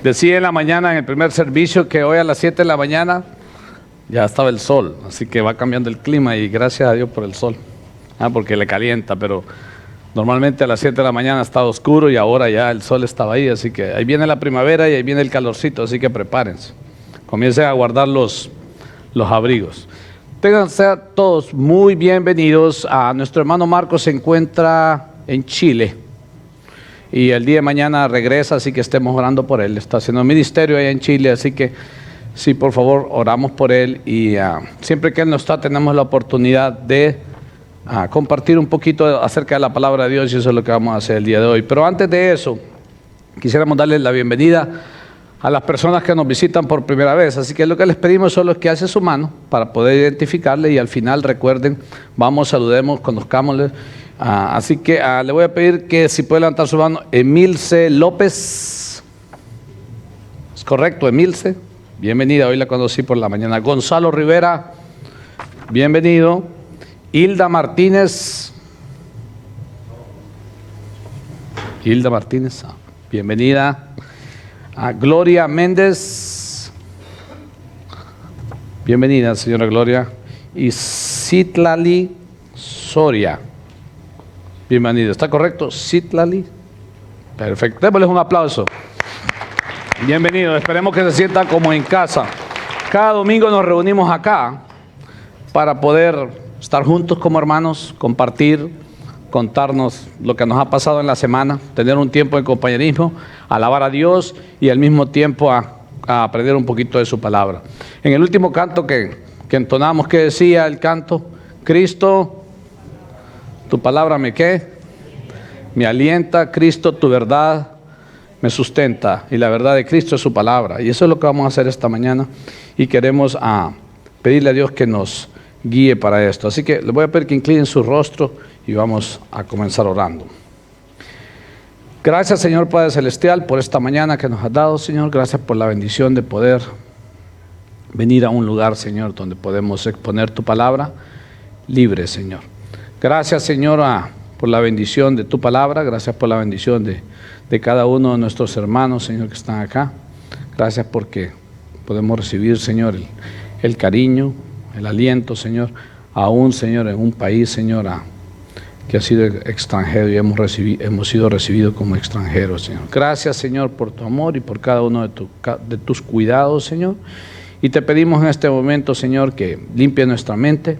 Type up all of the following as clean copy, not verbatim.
Decía en la mañana, en el primer servicio, que hoy a las 7 de la mañana ya estaba el sol, así que va cambiando el clima y gracias a Dios por el sol, porque le calienta, pero normalmente a las 7 de la mañana estaba oscuro y ahora ya el sol estaba ahí, así que ahí viene la primavera y ahí viene el calorcito, así que prepárense, comiencen a guardar los abrigos. Ténganse todos muy bienvenidos. Nuestro hermano Marcos se encuentra en Chile y el día de mañana regresa, así que estemos orando por él. Está haciendo ministerio allá en Chile, así que sí, por favor, oramos por él. Y siempre que él no está, tenemos la oportunidad de compartir un poquito acerca de la palabra de Dios, y eso es lo que vamos a hacer el día de hoy. Pero antes de eso, quisiéramos darles la bienvenida a las personas que nos visitan por primera vez, así que lo que les pedimos solo es que alce su mano para poder identificarle, y al final recuerden, vamos, saludemos, conozcámosle. Así que le voy a pedir que si puede levantar su mano. Emilce López, ¿es correcto? Emilce, bienvenida, hoy la conocí por la mañana. Gonzalo Rivera, bienvenido. Hilda Martínez, bienvenida. Gloria Méndez, bienvenida señora Gloria. Y Citlali Soria, bienvenida. ¿Está correcto? Citlali, perfecto, démosles un aplauso. Bienvenido, esperemos que se sientan como en casa. Cada domingo nos reunimos acá para poder estar juntos como hermanos, compartir, contarnos lo que nos ha pasado en la semana, tener un tiempo de compañerismo, alabar a Dios y al mismo tiempo a aprender un poquito de su palabra. En el último canto que entonamos, ¿qué decía el canto? Cristo, tu palabra me alienta, Cristo, tu verdad me sustenta, y la verdad de Cristo es su palabra, y eso es lo que vamos a hacer esta mañana, y queremos pedirle a Dios que nos guíe para esto. Así que les voy a pedir que inclinen su rostro y vamos a comenzar orando. Gracias, Señor Padre Celestial, por esta mañana que nos has dado, Señor. Gracias por la bendición de poder venir a un lugar, Señor, donde podemos exponer tu palabra libre, Señor. Gracias, Señor, por la bendición de tu palabra. Gracias por la bendición de cada uno de nuestros hermanos, Señor, que están acá. Gracias porque podemos recibir, Señor, el cariño, el aliento, Señor, aún, Señor, en un país, Señor, que ha sido extranjero, y hemos sido recibidos como extranjeros, Señor. Gracias, Señor, por tu amor y por cada uno de tus cuidados, Señor. Y te pedimos en este momento, Señor, que limpie nuestra mente,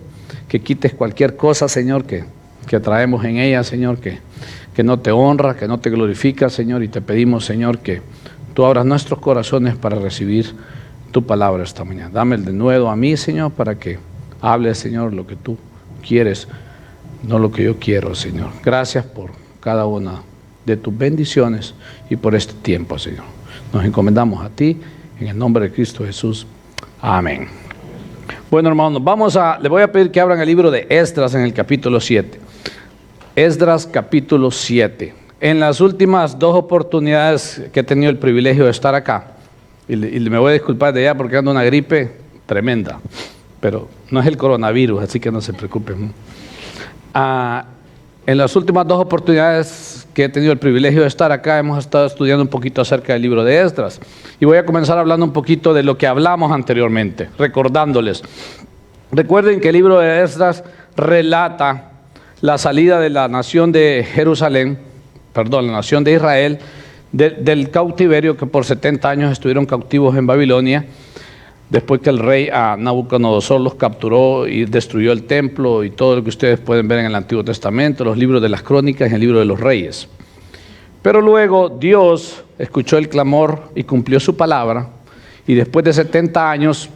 que quites cualquier cosa, Señor, que traemos en ella, Señor, que no te honra, que no te glorifica, Señor. Y te pedimos, Señor, que tú abras nuestros corazones para recibir tu palabra esta mañana. Dame el denuedo a mí, Señor, para que hable, Señor, lo que tú quieres, no lo que yo quiero, Señor. Gracias por cada una de tus bendiciones y por este tiempo, Señor. Nos encomendamos a ti, en el nombre de Cristo Jesús. Amén. Bueno, hermanos, les voy a pedir que abran el libro de Esdras en el capítulo 7. Esdras capítulo 7. En las últimas 2 oportunidades que he tenido el privilegio de estar acá, y me voy a disculpar de ya porque ando una gripe tremenda, pero no es el coronavirus, así que no se preocupen. En las últimas 2 oportunidades que he tenido el privilegio de estar acá, hemos estado estudiando un poquito acerca del libro de Esdras, y voy a comenzar hablando un poquito de lo que hablamos anteriormente, recordándoles. Recuerden que el libro de Esdras relata la salida de la nación de la nación de Israel, del cautiverio, que por 70 años estuvieron cautivos en Babilonia, después que el rey Nabucodonosor los capturó y destruyó el templo y todo lo que ustedes pueden ver en el Antiguo Testamento, los libros de las Crónicas y el libro de los Reyes. Pero luego Dios escuchó el clamor y cumplió su palabra, y después de 70 años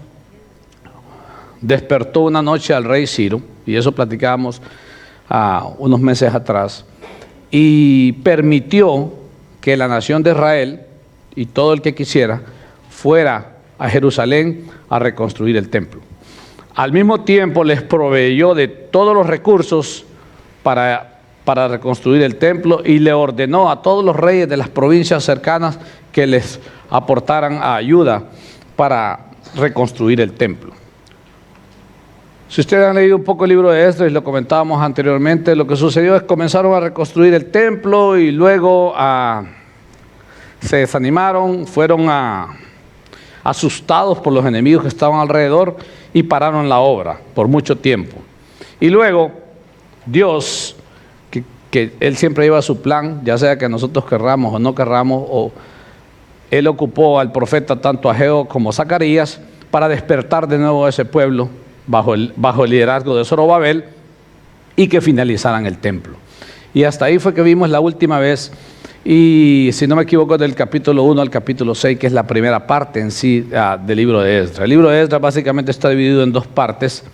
despertó una noche al rey Ciro, y eso platicábamos unos meses atrás, y permitió que la nación de Israel y todo el que quisiera fuera a Jerusalén a reconstruir el templo. Al mismo tiempo les proveyó de todos los recursos para reconstruir el templo, y le ordenó a todos los reyes de las provincias cercanas que les aportaran ayuda para reconstruir el templo. Si ustedes han leído un poco el libro de Esdras, y lo comentábamos anteriormente, lo que sucedió es que comenzaron a reconstruir el templo, y luego se desanimaron, fueron asustados por los enemigos que estaban alrededor y pararon la obra por mucho tiempo. Y luego Dios, que Él siempre lleva su plan, ya sea que nosotros querramos o no querramos, Él ocupó al profeta tanto Ageo como Zacarías para despertar de nuevo a ese pueblo bajo el liderazgo de Zorobabel y que finalizaran el templo. Y hasta ahí fue que vimos la última vez, y si no me equivoco, del capítulo 1 al capítulo 6, que es la primera parte en sí del libro de Esdras. El libro de Esdras básicamente está dividido en dos partes.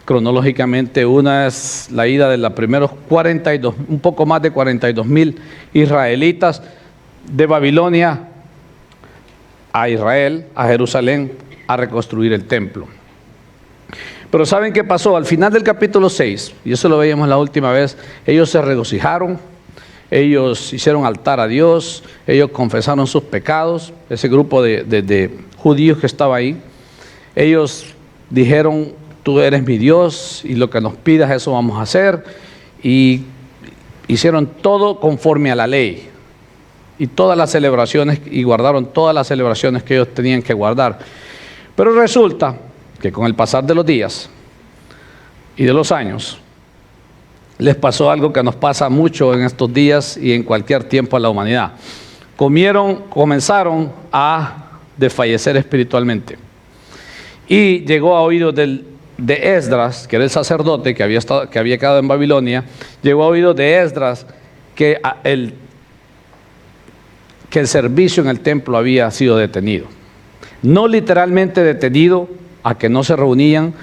Cronológicamente, una es la ida de los primeros 42, un poco más de 42,000 israelitas de Babilonia a Israel, a Jerusalén, a reconstruir el templo. Pero ¿saben qué pasó? Al final del capítulo 6, y eso lo veíamos la última vez, ellos se regocijaron, ellos hicieron altar a Dios, ellos confesaron sus pecados, ese grupo de judíos que estaba ahí, ellos dijeron: tú eres mi Dios y lo que nos pidas eso vamos a hacer, y hicieron todo conforme a la ley y todas las celebraciones, y guardaron todas las celebraciones que ellos tenían que guardar. Pero resulta que con el pasar de los días y de los años les pasó algo que nos pasa mucho en estos días y en cualquier tiempo a la humanidad. Comenzaron a desfallecer espiritualmente, y llegó a oídos de Esdras, que era el sacerdote que había quedado en Babilonia, llegó a oídos de Esdras que el servicio en el templo había sido detenido. No literalmente detenido a que no se reunían,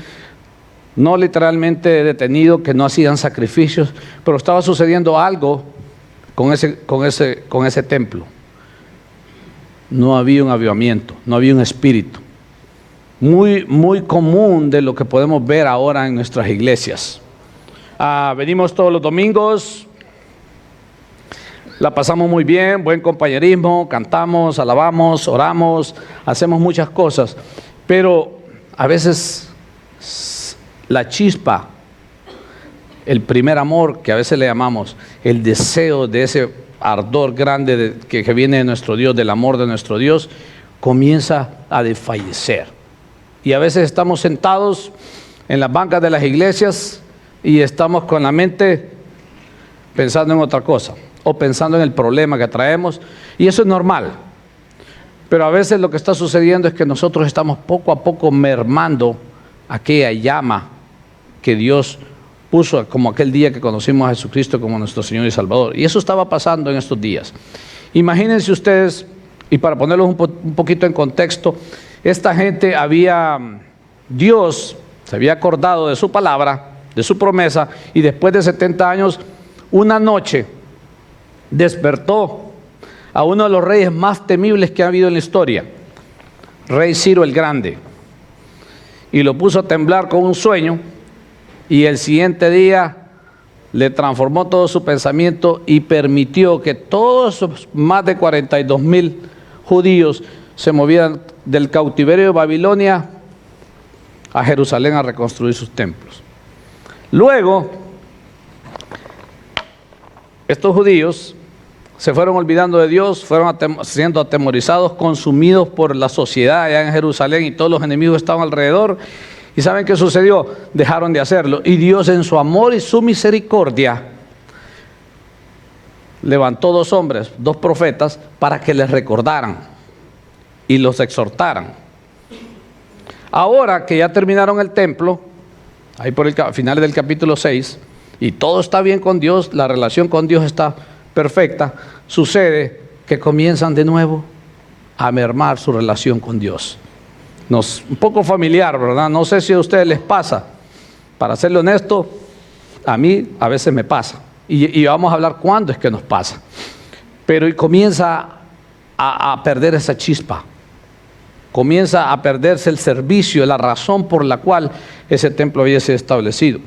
no literalmente detenido que no hacían sacrificios, pero estaba sucediendo algo con ese templo. No había un avivamiento, no había un espíritu. Muy, muy común de lo que podemos ver ahora en nuestras iglesias. Venimos todos los domingos, la pasamos muy bien, buen compañerismo, cantamos, alabamos, oramos, hacemos muchas cosas, pero a veces la chispa, el primer amor que a veces le llamamos, el deseo de ese ardor grande que viene de nuestro Dios, del amor de nuestro Dios, comienza a desfallecer. Y a veces estamos sentados en las bancas de las iglesias y estamos con la mente pensando en otra cosa, o pensando en el problema que traemos, y eso es normal. Pero a veces lo que está sucediendo es que nosotros estamos poco a poco mermando aquella llama que Dios puso, como aquel día que conocimos a Jesucristo como nuestro Señor y Salvador. Y eso estaba pasando en estos días. Imagínense ustedes, y para ponerlos un poquito en contexto, esta gente Dios se había acordado de su palabra, de su promesa, y después de 70 años, una noche, despertó a uno de los reyes más temibles que ha habido en la historia, rey Ciro el Grande, y lo puso a temblar con un sueño, y el siguiente día le transformó todo su pensamiento y permitió que todos esos más de 42,000 judíos se movieran del cautiverio de Babilonia a Jerusalén a reconstruir sus templos. Luego, estos judíos se fueron olvidando de Dios, fueron siendo atemorizados, consumidos por la sociedad allá en Jerusalén, y todos los enemigos estaban alrededor. ¿Y saben qué sucedió? Dejaron de hacerlo. Y Dios, en su amor y su misericordia, levantó 2 hombres, 2 profetas, para que les recordaran y los exhortaran. Ahora que ya terminaron el templo, ahí por el final del capítulo 6, y todo está bien con Dios, la relación con Dios está perfecta, sucede que comienzan de nuevo a mermar su relación con Dios. Un poco familiar, ¿verdad? No sé si a ustedes les pasa. Para serle honesto, a mí a veces me pasa. Y vamos a hablar cuándo es que nos pasa. Pero comienza a perder esa chispa. Comienza a perderse el servicio, la razón por la cual ese templo había sido establecido.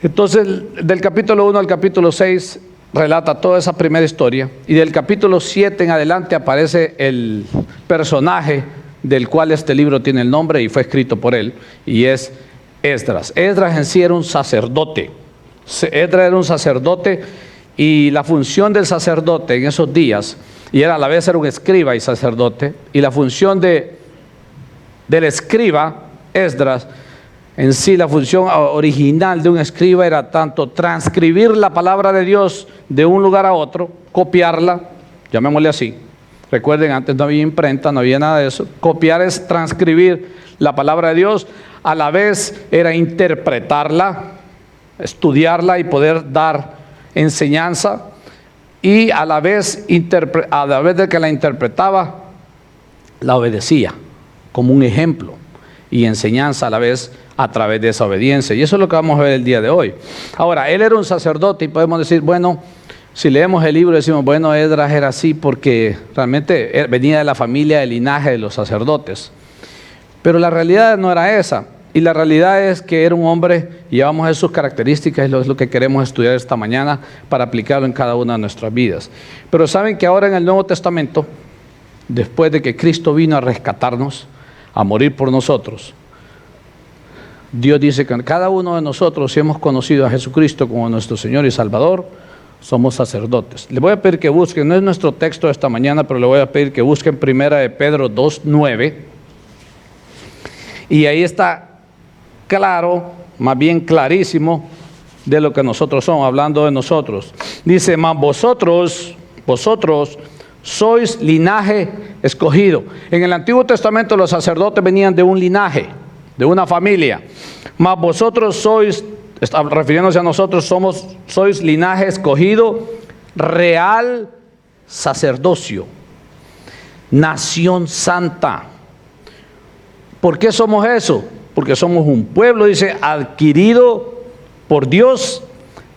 Entonces, del capítulo 1 al capítulo 6 relata toda esa primera historia, y del capítulo 7 en adelante aparece el personaje del cual este libro tiene el nombre y fue escrito por él, y es Esdras. Esdras en sí era un sacerdote. Esdras era un sacerdote, y la función del sacerdote en esos días y a la vez era un escriba y sacerdote, y la función del escriba, Esdras, en sí la función original de un escriba era tanto transcribir la palabra de Dios de un lugar a otro, copiarla, llamémosle así. Recuerden, antes no había imprenta, no había nada de eso. Copiar es transcribir la palabra de Dios, a la vez era interpretarla, estudiarla y poder dar enseñanza, y a la vez de que la interpretaba, la obedecía como un ejemplo y enseñanza a la vez a través de esa obediencia. Y eso es lo que vamos a ver el día de hoy. Ahora, él era un sacerdote y podemos decir, bueno, si leemos el libro decimos, bueno, Esdras era así porque realmente venía de la familia, del linaje de los sacerdotes. Pero la realidad no era esa. Y la realidad es que era un hombre, y vamos a ver sus características, es lo que queremos estudiar esta mañana para aplicarlo en cada una de nuestras vidas. Pero saben que ahora en el Nuevo Testamento, después de que Cristo vino a rescatarnos, a morir por nosotros, Dios dice que cada uno de nosotros, si hemos conocido a Jesucristo como nuestro Señor y Salvador, somos sacerdotes. Le voy a pedir que busquen, no es nuestro texto de esta mañana, pero le voy a pedir que busquen 1 de Pedro 2:9, y ahí está claro, más bien clarísimo, de lo que nosotros somos, hablando de nosotros. Dice, mas vosotros sois linaje escogido. En el Antiguo Testamento los sacerdotes venían de un linaje, de una familia. Mas vosotros sois, refiriéndose a nosotros, sois linaje escogido, real sacerdocio, nación santa. ¿Por qué somos eso? Porque somos un pueblo, dice, adquirido por Dios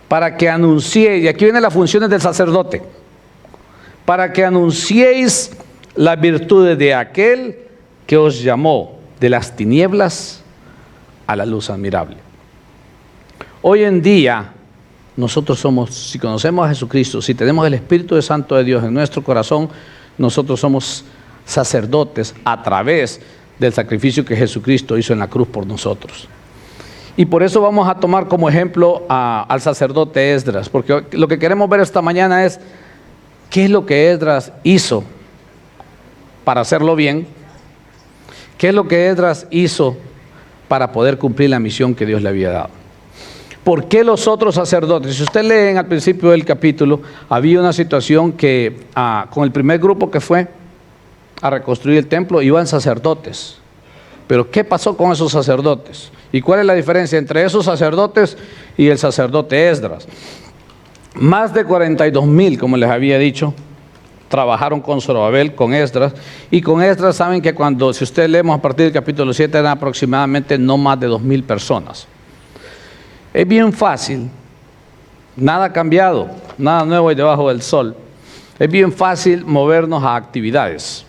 para que anunciéis, y aquí vienen las funciones del sacerdote, para que anunciéis las virtudes de aquel que os llamó de las tinieblas a la luz admirable. Hoy en día, nosotros somos, si conocemos a Jesucristo, si tenemos el Espíritu Santo de Dios en nuestro corazón, nosotros somos sacerdotes a través del sacrificio que Jesucristo hizo en la cruz por nosotros. Y por eso vamos a tomar como ejemplo al sacerdote Esdras, porque lo que queremos ver esta mañana es qué es lo que Esdras hizo para hacerlo bien, qué es lo que Esdras hizo para poder cumplir la misión que Dios le había dado. ¿Por qué los otros sacerdotes? Si usted lee al principio del capítulo, había una situación que con el primer grupo que fue a reconstruir el templo, iban sacerdotes. Pero ¿qué pasó con esos sacerdotes? ¿Y cuál es la diferencia entre esos sacerdotes y el sacerdote Esdras? Más de 42,000, como les había dicho, trabajaron con Zorobabel, con Esdras. Y con Esdras saben que si ustedes leemos a partir del capítulo 7, eran aproximadamente no más de 2,000 personas. Es bien fácil, nada ha cambiado, nada nuevo hay debajo del sol. Es bien fácil movernos a actividades.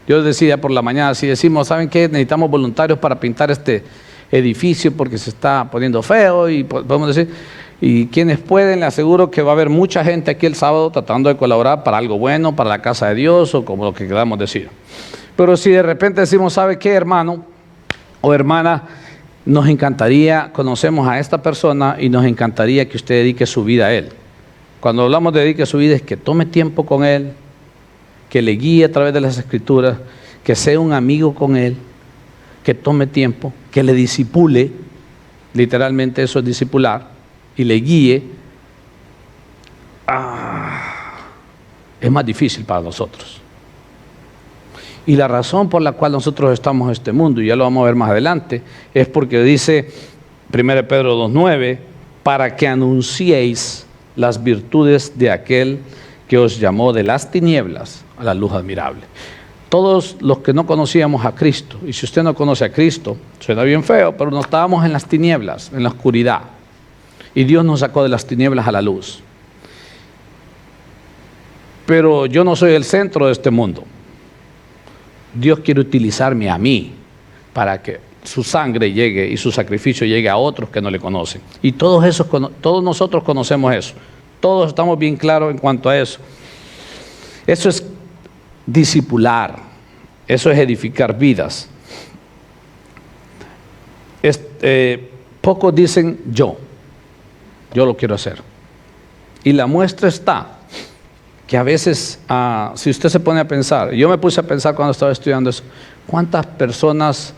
Yo decía por la mañana, si decimos, ¿saben qué? Necesitamos voluntarios para pintar este edificio porque se está poniendo feo, y podemos decir, y quienes pueden, les aseguro que va a haber mucha gente aquí el sábado tratando de colaborar para algo bueno, para la casa de Dios o como lo que queramos decir. Pero si de repente decimos, ¿sabe qué, hermano o hermana? Nos encantaría, conocemos a esta persona y nos encantaría que usted dedique su vida a él. Cuando hablamos de dedique su vida es que tome tiempo con él, que le guíe a través de las Escrituras, que sea un amigo con él, que tome tiempo, que le disipule, literalmente eso es discipular, y le guíe. Es más difícil para nosotros. Y la razón por la cual nosotros estamos en este mundo, y ya lo vamos a ver más adelante, es porque dice 1 Pedro 2:9, para que anunciéis las virtudes de aquel que os llamó de las tinieblas a la luz admirable. Todos los que no conocíamos a Cristo, y si usted no conoce a Cristo, suena bien feo, pero no estábamos en las tinieblas, en la oscuridad, y Dios nos sacó de las tinieblas a la luz. Pero yo no soy el centro de este mundo. Dios quiere utilizarme a mí para que su sangre llegue y su sacrificio llegue a otros que no le conocen. Y todos nosotros conocemos eso. Todos estamos bien claros en cuanto a eso. Eso es discipular. Eso es edificar vidas. Pocos dicen yo lo quiero hacer. Y la muestra está que que a veces, si usted se pone a pensar, yo me puse a pensar cuando estaba estudiando eso, ¿cuántas personas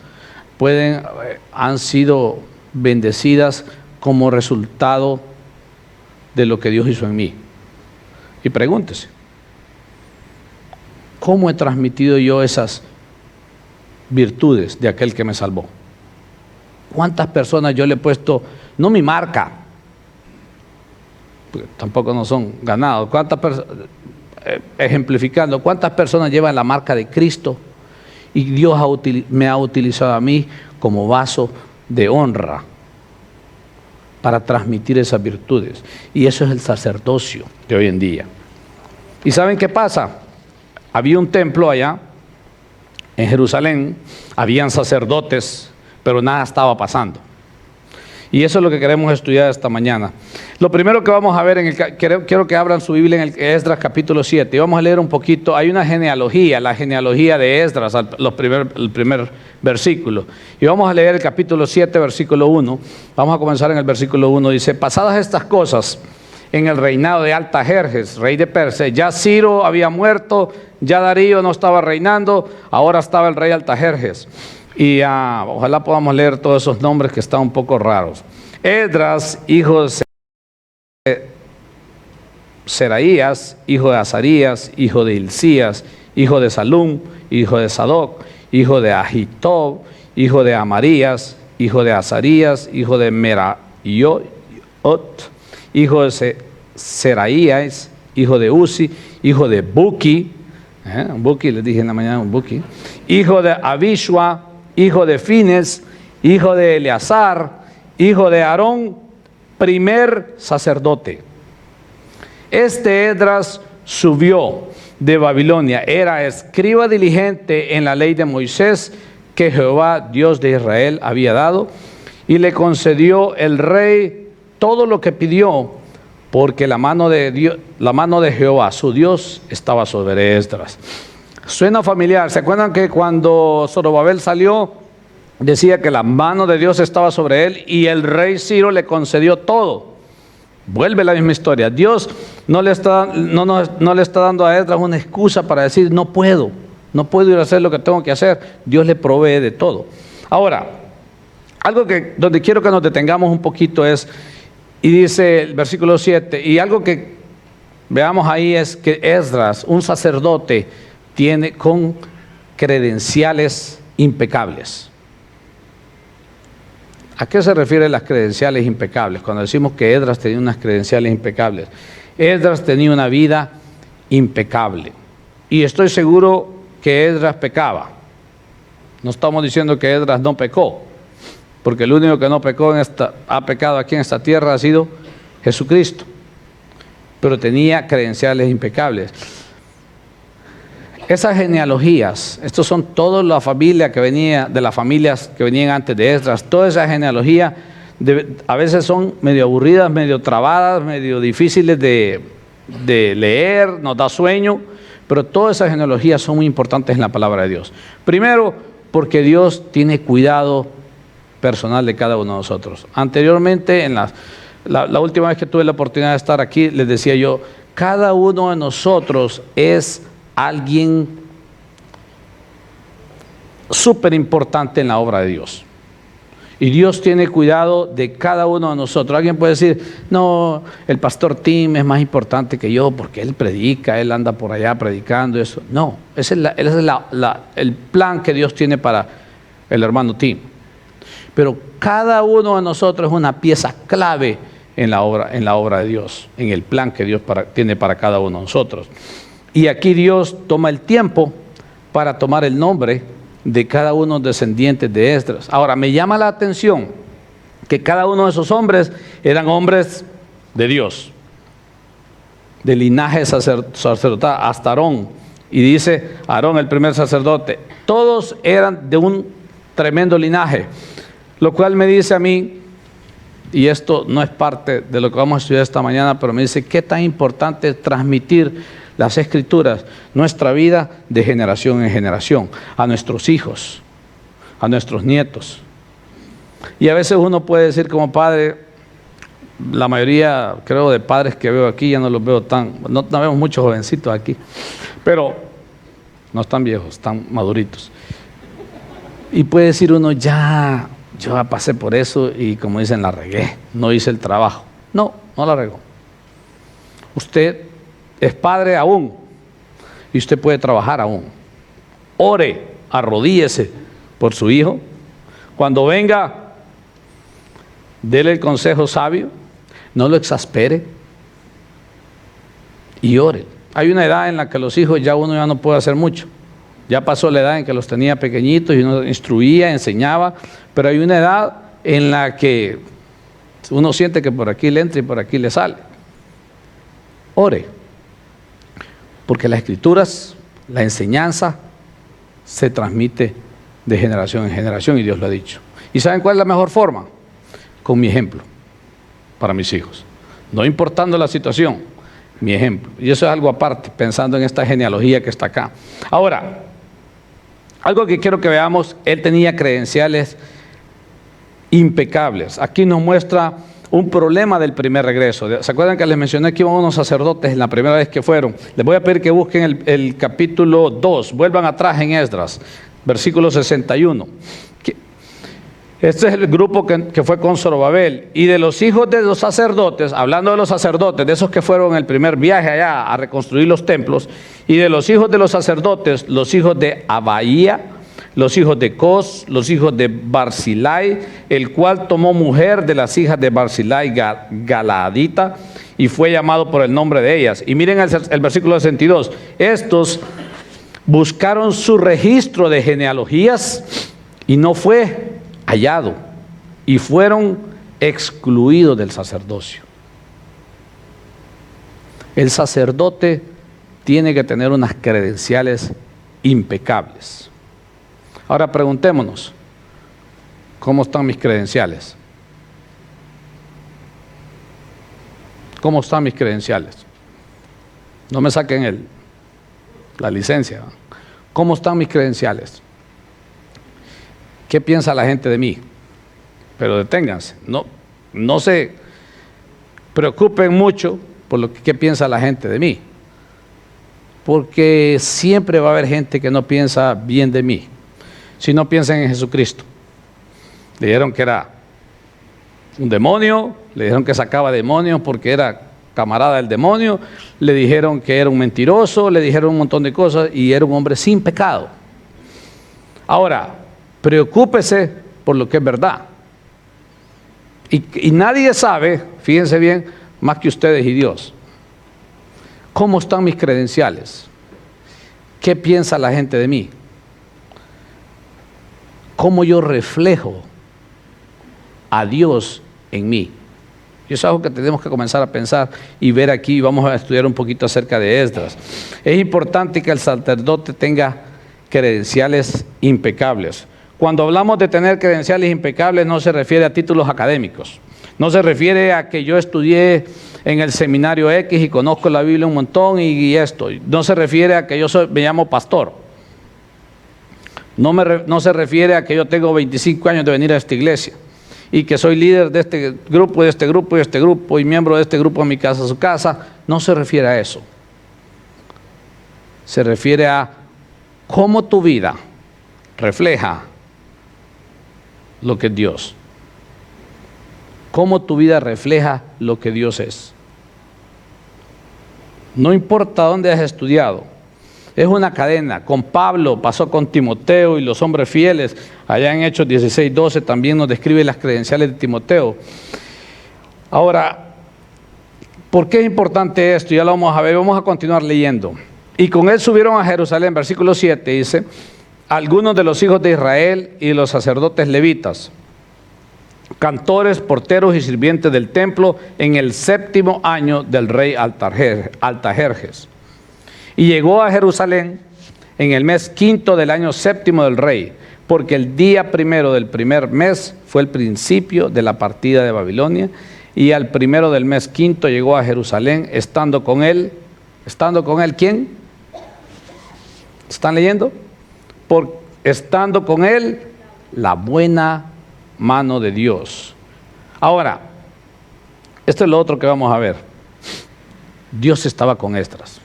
han sido bendecidas como resultado de lo que Dios hizo en mí? Y pregúntese, ¿cómo he transmitido yo esas virtudes de aquel que me salvó? ¿Cuántas personas yo le he puesto, no mi marca, porque tampoco no son ganados, ejemplificando, cuántas personas llevan la marca de Cristo y Dios me ha utilizado a mí como vaso de honra para transmitir esas virtudes? Y eso es el sacerdocio de hoy en día. ¿Y saben qué pasa? Había un templo allá en Jerusalén, habían sacerdotes, pero nada estaba pasando. Y eso es lo que queremos estudiar esta mañana. Lo primero que vamos a ver, quiero que abran su Biblia en el Esdras capítulo 7. Y vamos a leer un poquito, hay una genealogía, la genealogía de Esdras, el primer versículo. Y vamos a leer el capítulo 7, versículo 1. Vamos a comenzar en el versículo 1. Dice, pasadas estas cosas, en el reinado de Artajerjes, rey de Persia, ya Ciro había muerto, ya Darío no estaba reinando, ahora estaba el rey Artajerjes. Y ojalá podamos leer todos esos nombres que están un poco raros. Esdras, hijo de Seraías, hijo de Azarías, hijo de Hilcías, hijo de Salum, hijo de Sadoc, hijo de Ahitob, hijo de Amarías, hijo de Azarías, hijo de Merayot, hijo de Seraías, hijo de Uzi, hijo de Buki, Buki, les dije en la mañana un Buki, hijo de Abishua, hijo de Fines, hijo de Eleazar, hijo de Aarón, primer sacerdote. Este Esdras subió de Babilonia, era escriba diligente en la ley de Moisés que Jehová, Dios de Israel, había dado, y le concedió el rey todo lo que pidió, porque la mano de Jehová, su Dios, estaba sobre Esdras. Suena familiar. ¿Se acuerdan que cuando Zorobabel salió, decía que la mano de Dios estaba sobre él y el rey Ciro le concedió todo? Vuelve la misma historia. Dios no le está dando a Esdras una excusa para decir no puedo ir a hacer lo que tengo que hacer. Dios le provee de todo. Ahora, algo donde quiero que nos detengamos un poquito es, y dice el versículo 7, y algo que veamos ahí es que Esdras, un sacerdote, tiene con credenciales impecables. ¿A qué se refieren las credenciales impecables? Cuando decimos que Esdras tenía unas credenciales impecables. Esdras tenía una vida impecable. Y estoy seguro que Esdras pecaba. No estamos diciendo que Esdras no pecó, porque el único que no pecó ha pecado aquí en esta tierra ha sido Jesucristo. Pero tenía credenciales impecables. Esas genealogías, estos son toda la familia que venía, de las familias que venían antes de Esdras, toda esa genealogía a veces son medio aburridas, medio trabadas, medio difíciles de leer, nos da sueño, pero todas esas genealogías son muy importantes en la palabra de Dios. Primero, porque Dios tiene cuidado personal de cada uno de nosotros. Anteriormente, la última vez que tuve la oportunidad de estar aquí, les decía yo, cada uno de nosotros es alguien súper importante en la obra de Dios. Y Dios tiene cuidado de cada uno de nosotros. Alguien puede decir, no, el pastor Tim es más importante que yo porque él predica, él anda por allá predicando eso. No, ese es el plan que Dios tiene para el hermano Tim. Pero cada uno de nosotros es una pieza clave en la obra de Dios, en el plan que Dios tiene para cada uno de nosotros. Y aquí Dios toma el tiempo para tomar el nombre de cada uno de los descendientes de Esdras. Ahora, me llama la atención que cada uno de esos hombres eran hombres de Dios, de linaje sacerdotal, hasta Aarón. Y dice Aarón, el primer sacerdote. Todos eran de un tremendo linaje, lo cual me dice a mí, y esto no es parte de lo que vamos a estudiar esta mañana, pero me dice qué tan importante es transmitir las Escrituras, nuestra vida de generación en generación, a nuestros hijos, a nuestros nietos. Y a veces uno puede decir como padre, la mayoría, creo, de padres que veo aquí, ya no los veo no vemos muchos jovencitos aquí, pero no están viejos, están maduritos. Y puede decir uno, yo ya pasé por eso y como dicen, la regué, no hice el trabajo. No la regó. Usted es padre aún y usted puede trabajar aún. Ore, arrodíllese por su hijo. Cuando venga, dele el consejo sabio, no lo exaspere y ore. Hay una edad en la que los hijos uno ya no puede hacer mucho. Ya pasó la edad en que los tenía pequeñitos y uno instruía, enseñaba, pero hay una edad en la que uno siente que por aquí le entra y por aquí le sale. Ore, porque las escrituras, la enseñanza se transmite de generación en generación y Dios lo ha dicho. ¿Y saben cuál es la mejor forma? Con mi ejemplo para mis hijos, no importando la situación, mi ejemplo. Y eso es algo aparte, pensando en esta genealogía que está acá. Ahora, algo que quiero que veamos, él tenía credenciales impecables. Aquí nos muestra un problema del primer regreso. ¿Se acuerdan que les mencioné que iban unos sacerdotes en la primera vez que fueron? Les voy a pedir que busquen el capítulo 2, vuelvan atrás en Esdras, versículo 61. Este es el grupo que fue con Zorobabel. Y de los hijos de los sacerdotes, hablando de los sacerdotes, de esos que fueron el primer viaje allá a reconstruir los templos, y de los hijos de los sacerdotes, los hijos de Abaía, los hijos de Cos, los hijos de Barzilai, el cual tomó mujer de las hijas de Barzilai Galaadita y fue llamado por el nombre de ellas. Y miren el versículo 62. Estos buscaron su registro de genealogías y no fue hallado y fueron excluidos del sacerdocio. El sacerdote tiene que tener unas credenciales impecables. Ahora preguntémonos, ¿cómo están mis credenciales? ¿Cómo están mis credenciales? No me saquen la licencia. ¿Cómo están mis credenciales? ¿Qué piensa la gente de mí? Pero deténganse, no se preocupen mucho por lo que piensa la gente de mí, porque siempre va a haber gente que no piensa bien de mí. Si no piensan en Jesucristo, le dijeron que era un demonio, le dijeron que sacaba demonios porque era camarada del demonio, le dijeron que era un mentiroso, le dijeron un montón de cosas y era un hombre sin pecado. Ahora, preocúpese por lo que es verdad. Y nadie sabe, fíjense bien, más que ustedes y Dios. ¿Cómo están mis credenciales? ¿Qué piensa la gente de mí? ¿Cómo yo reflejo a Dios en mí? Y eso es algo que tenemos que comenzar a pensar y ver aquí. Vamos a estudiar un poquito acerca de Esdras. Es importante que el sacerdote tenga credenciales impecables. Cuando hablamos de tener credenciales impecables, no se refiere a títulos académicos. No se refiere a que yo estudié en el seminario X y conozco la Biblia un montón y esto. No se refiere a que me llamo pastor. No se refiere a que yo tengo 25 años de venir a esta iglesia y que soy líder de este grupo, de este grupo y de este grupo y miembro de este grupo en mi casa, a su casa. No se refiere a eso. Se refiere a cómo tu vida refleja lo que es Dios. Cómo tu vida refleja lo que Dios es. No importa dónde has estudiado. Es una cadena. Con Pablo pasó con Timoteo y los hombres fieles. Allá en Hechos 16:12 también nos describe las credenciales de Timoteo. Ahora, ¿por qué es importante esto? Ya lo vamos a ver, vamos a continuar leyendo. Y con él subieron a Jerusalén, versículo 7 dice, algunos de los hijos de Israel y los sacerdotes levitas, cantores, porteros y sirvientes del templo en el 7º año del rey Artajerjes. Y llegó a Jerusalén en el mes 5 del año 7 del rey, porque el día 1 del primer mes fue el principio de la partida de Babilonia, y al 1 del mes 5 llegó a Jerusalén, estando con él, ¿quién? ¿Están leyendo? Estando con él la buena mano de Dios. Ahora, Esto es lo otro que vamos a ver. Dios estaba con Esdras.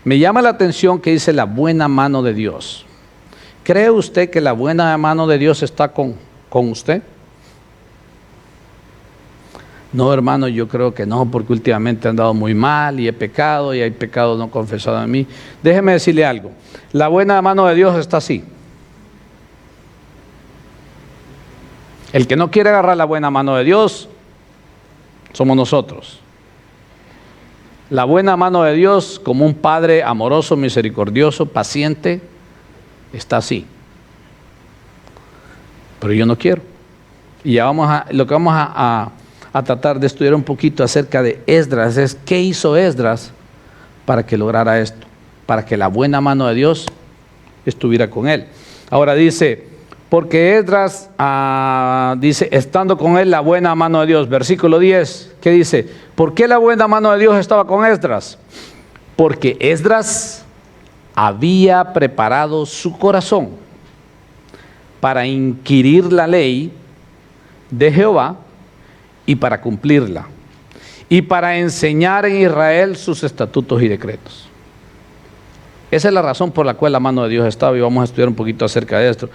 Me llama la atención que dice la buena mano de Dios. ¿Cree usted que la buena mano de Dios está con usted? No, hermano, yo creo que no, porque últimamente he andado muy mal y he pecado y hay pecado no confesado en mí. Déjeme decirle algo. La buena mano de Dios está así. El que no quiere agarrar la buena mano de Dios somos nosotros. La buena mano de Dios, como un Padre amoroso, misericordioso, paciente, está así. Pero yo no quiero. Y ya lo que vamos a tratar de estudiar un poquito acerca de Esdras es qué hizo Esdras para que lograra esto, para que la buena mano de Dios estuviera con él. Ahora dice, porque Esdras, dice, estando con él la buena mano de Dios. Versículo 10, ¿qué dice? ¿Por qué la buena mano de Dios estaba con Esdras? Porque Esdras había preparado su corazón para inquirir la ley de Jehová y para cumplirla, y para enseñar en Israel sus estatutos y decretos. Esa es la razón por la cual la mano de Dios estaba, y vamos a estudiar un poquito acerca de esto.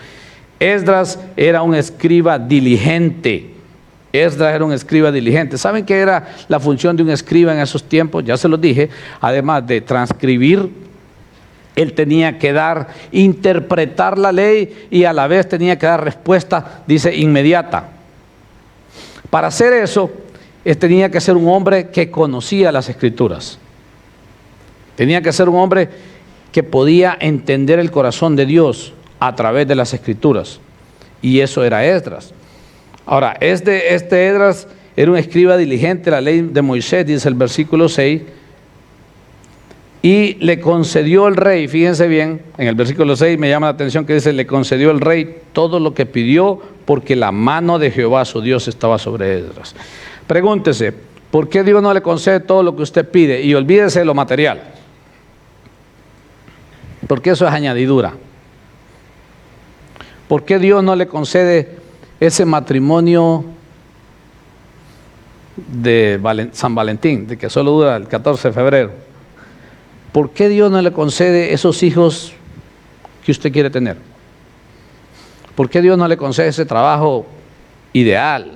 Esdras era un escriba diligente. Esdras era un escriba diligente. ¿Saben qué era la función de un escriba en esos tiempos? Ya se los dije. Además de transcribir, él tenía que interpretar la ley y a la vez tenía que dar respuesta, dice, inmediata. Para hacer eso, él tenía que ser un hombre que conocía las Escrituras. Tenía que ser un hombre que podía entender el corazón de Dios a través de las Escrituras. Y eso era Esdras. Ahora, este Esdras era un escriba diligente, la ley de Moisés, dice el versículo 6, y le concedió el rey, fíjense bien, en el versículo 6 me llama la atención que dice, le concedió el rey todo lo que pidió, porque la mano de Jehová su Dios estaba sobre Esdras. Pregúntese, ¿por qué Dios no le concede todo lo que usted pide? Y olvídese de lo material, porque eso es añadidura. ¿Por qué Dios no le concede ese matrimonio de San Valentín, de que solo dura el 14 de febrero? ¿Por qué Dios no le concede esos hijos que usted quiere tener? ¿Por qué Dios no le concede ese trabajo ideal?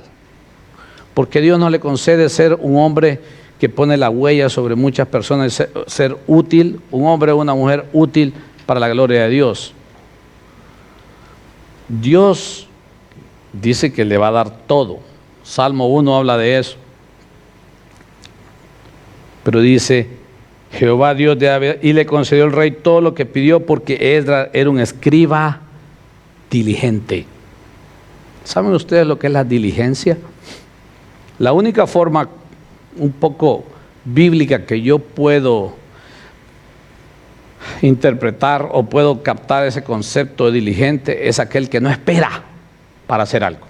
¿Por qué Dios no le concede ser un hombre que pone la huella sobre muchas personas, ser útil, un hombre o una mujer útil para la gloria de Dios? Dios dice que le va a dar todo. Salmo 1 habla de eso. Pero dice, Jehová Dios de David, y le concedió el rey todo lo que pidió, porque Esdras era un escriba diligente. ¿Saben ustedes lo que es la diligencia? La única forma un poco bíblica que yo puedo interpretar o puedo captar ese concepto de diligente es aquel que no espera para hacer algo.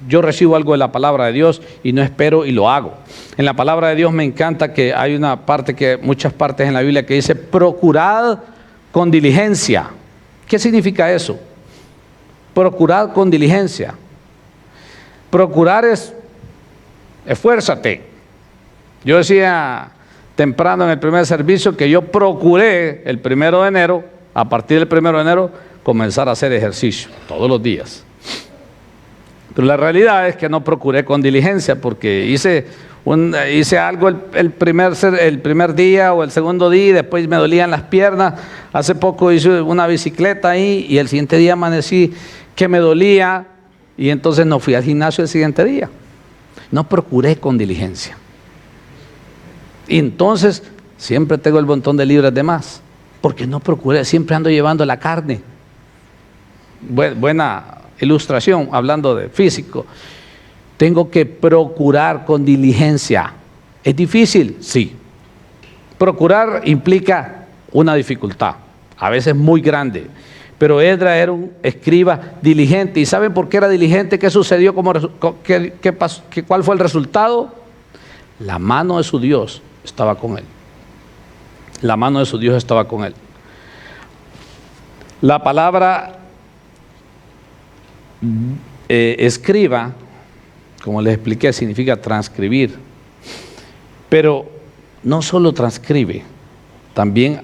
Yo recibo algo de la palabra de Dios y no espero y lo hago. En la palabra de Dios me encanta que hay una parte, muchas partes en la Biblia que dice, procurad con diligencia. ¿Qué significa eso? Procurad con diligencia. Procurar es, esfuérzate. Yo decía temprano en el primer servicio que yo procuré el 1 de enero, a partir del 1 de enero, comenzar a hacer ejercicio todos los días. Pero la realidad es que no procuré con diligencia, porque hice algo el primer día o el segundo día y después me dolían las piernas. Hace poco hice una bicicleta ahí y el siguiente día amanecí que me dolía y entonces no fui al gimnasio el siguiente día. No procuré con diligencia. Y entonces siempre tengo el montón de libras de más, porque no procuré, siempre ando llevando la carne. Buena ilustración, hablando de físico. Tengo que procurar con diligencia. ¿Es difícil? Sí. Procurar implica una dificultad, a veces muy grande. Pero Esdras era un escriba diligente. ¿Y saben por qué era diligente? ¿Qué sucedió? ¿Cuál fue el resultado? La mano de su Dios estaba con él. La mano de su Dios estaba con él. La palabra escriba, como les expliqué, significa transcribir. Pero no solo transcribe, también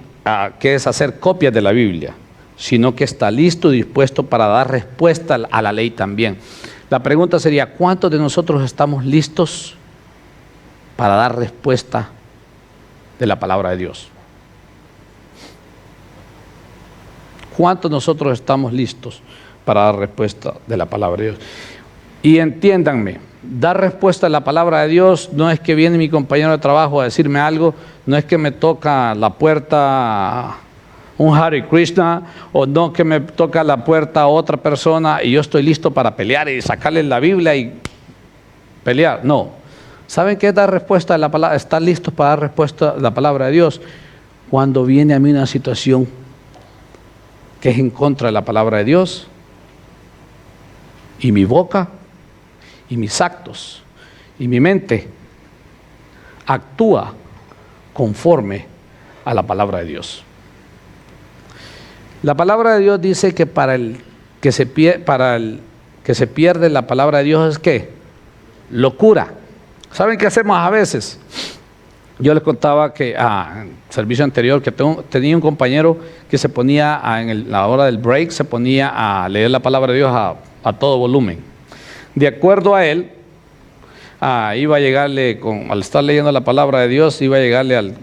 que es hacer copias de la Biblia, sino que está listo y dispuesto para dar respuesta a la ley también. La pregunta sería, ¿cuántos de nosotros estamos listos para dar respuesta de la palabra de Dios? ¿Cuántos de nosotros estamos listos para dar respuesta de la palabra de Dios? Y entiéndanme, dar respuesta a la palabra de Dios no es que viene mi compañero de trabajo a decirme algo, no es que me toca la puerta un Hare Krishna, o no que me toca la puerta a otra persona y yo estoy listo para pelear y sacarle la Biblia y pelear. No. ¿Saben qué es dar respuesta a la palabra? Estar listos para dar respuesta a la palabra de Dios cuando viene a mí una situación que es en contra de la palabra de Dios, y mi boca y mis actos y mi mente actúa conforme a la palabra de Dios. La palabra de Dios dice que para el que se pierde la palabra de Dios es ¿qué? Locura. ¿Saben qué hacemos a veces? Yo les contaba que en servicio anterior que tenía un compañero que se ponía en la hora del break, se ponía a leer la palabra de Dios a todo volumen. De acuerdo a él, iba a llegarle, al estar leyendo la palabra de Dios, iba a llegarle al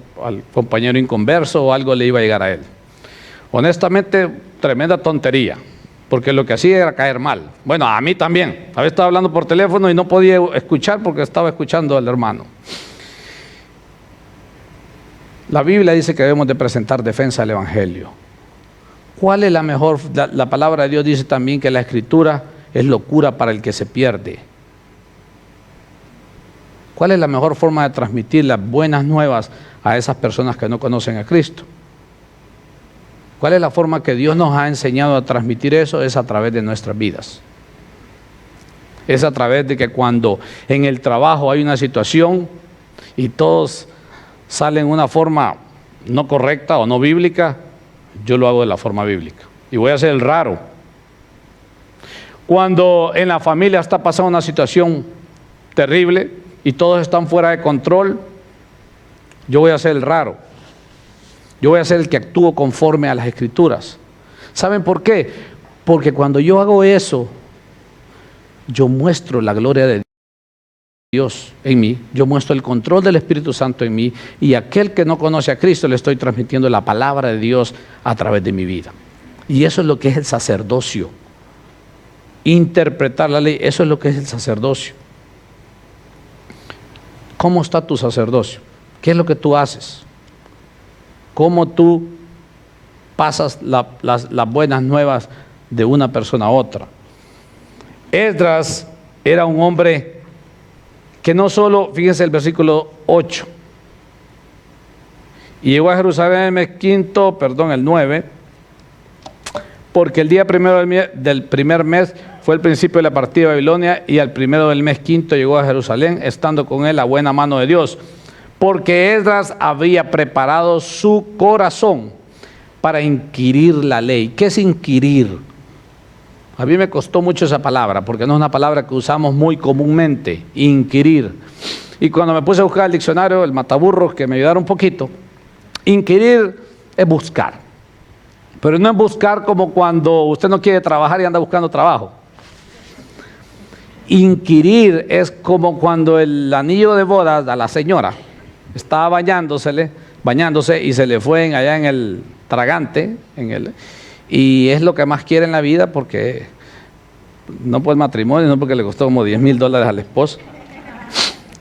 compañero inconverso o algo le iba a llegar a él. Honestamente, tremenda tontería, porque lo que hacía era caer mal. Bueno, a mí también. A veces estaba hablando por teléfono y no podía escuchar porque estaba escuchando al hermano. La Biblia dice que debemos de presentar defensa del Evangelio. ¿Cuál es la mejor? La palabra de Dios dice también que la Escritura es locura para el que se pierde. ¿Cuál es la mejor forma de transmitir las buenas nuevas a esas personas que no conocen a Cristo? ¿Cuál es la forma que Dios nos ha enseñado a transmitir eso? Es a través de nuestras vidas. Es a través de que cuando en el trabajo hay una situación y todos salen de una forma no correcta o no bíblica, yo lo hago de la forma bíblica. Y voy a ser el raro. Cuando en la familia está pasando una situación terrible y todos están fuera de control, yo voy a ser el raro. Yo voy a ser el que actúo conforme a las Escrituras. ¿Saben por qué? Porque cuando yo hago eso, yo muestro la gloria de Dios en mí, yo muestro el control del Espíritu Santo en mí, y a aquel que no conoce a Cristo le estoy transmitiendo la palabra de Dios a través de mi vida. Y eso es lo que es el sacerdocio. Interpretar la ley, eso es lo que es el sacerdocio. ¿Cómo está tu sacerdocio? ¿Qué es lo que tú haces? ¿Cómo tú pasas las buenas nuevas de una persona a otra? Esdras era un hombre que no solo, fíjense el versículo 8, y llegó a Jerusalén el 9, porque el día primero del primer mes fue el principio de la partida de Babilonia, y al primero del mes quinto llegó a Jerusalén, estando con él la buena mano de Dios. Porque Esdras había preparado su corazón para inquirir la ley. ¿Qué es inquirir? A mí me costó mucho esa palabra, porque no es una palabra que usamos muy comúnmente, inquirir. Y cuando me puse a buscar el diccionario, el mataburros, que me ayudara un poquito, inquirir es buscar. Pero no es buscar como cuando usted no quiere trabajar y anda buscando trabajo. Inquirir es como cuando el anillo de bodas a la señora estaba bañándose y se le fue allá en el tragante, y es lo que más quiere en la vida, porque no por el matrimonio, no porque le costó como $10,000 al esposo,